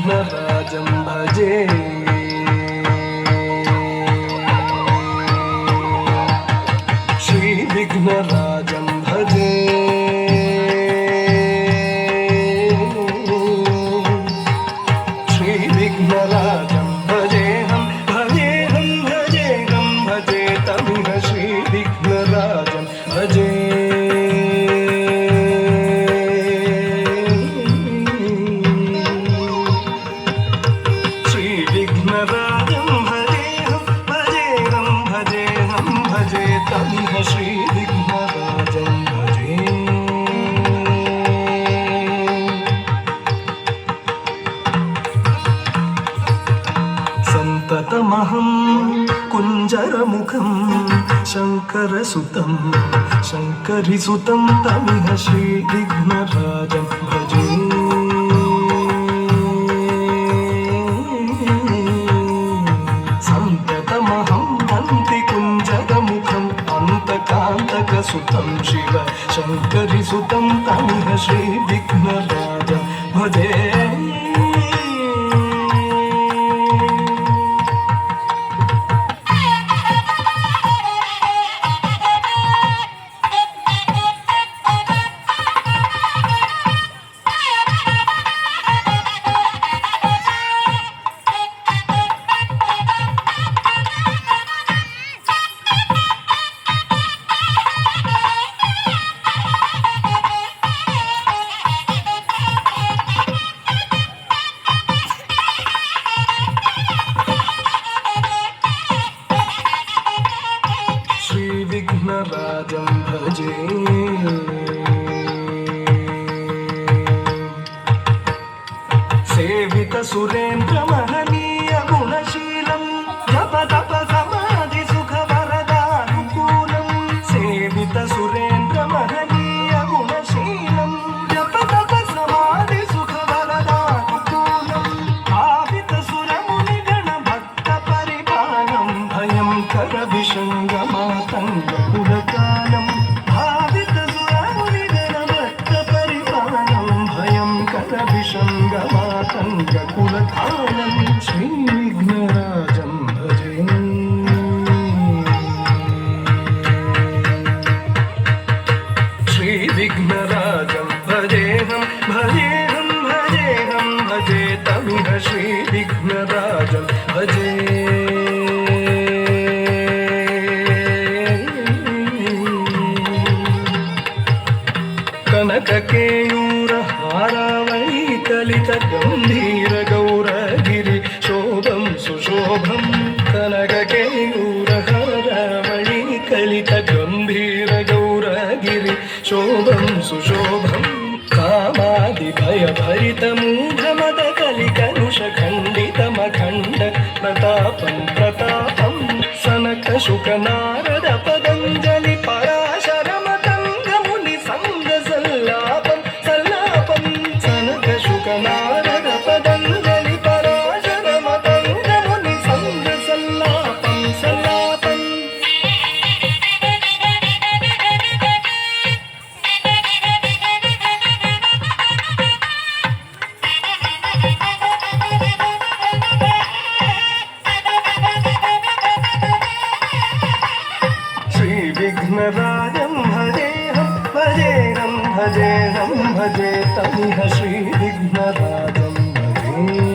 श्रीविघ्नराजं भजे श्रीविघ्नराजं भजे श्रीविघ्नराजं भजेऽहं भजेऽहं भजेऽहं भजे तमिह श्रीविघ्नराजं भजे श्रीविघ्नराजं भजेऽहं भजेऽहं भजेऽहं भजे तमिह श्रीविघ्नराजं भजे सन्ततमहं कुञ्जरमुखं शङ्करसुतं शङ्करिसुतं तमिह श्रीविघ्नराजं भजे सन्ततमहं कान्तिकुञ्जरमुखम् अन्तकान्तकसुतं शिव शङ्करिसुतं तमिह श्रीविघ्नराजं भजे श्रीविघ्नराजं भजे सेवितसुरेन्द्रमहनीय गुणशीलं जपतप समाधि सुखवरदानुकूलं सेवितसुरेन्द्रमहनीय गुणशीलं जपतप समाधि सुखवरदानुकूलं भावितसुरमुनिगण भक्तपरिपालं भयङ्कर विषङ्गमातङ्गकुलकालं भावितसुरमुनिगण भक्तपरिपालं भयङ्कर विषङ्गमातङ्गकुलकालं श्रीविघ्नराजं भजे श्रीविघ्नराजं भजेऽहं भजेऽहं भजेऽहं भजे तमिह श्रीविघ्नराजं भजे कनककेयूरहारावळी कलितगम्भीरगौरगिरि शोभं सुशोभं कनककेयूरहारावळी कलितगम्भीरगौरगिरि शोभं सुशोभं कामादिभयभरितमूढमदकलिकलुषखण्डितमखण्ड प्रतापं प्रतापं सनकशुकनारद पतञ्जलि पराशरमतङ्गमुनि सङ्गसल्लापं सल्लापं सनकशुकनारद पतञ्जलि पराशरमतङ्गमुनि सङ्गसल्लापं सल्लापम् श्रीविघ्नराजं भजेऽहं भजेऽहं भजेऽहं भजे तमिह श्रीविघ्नराजं भजे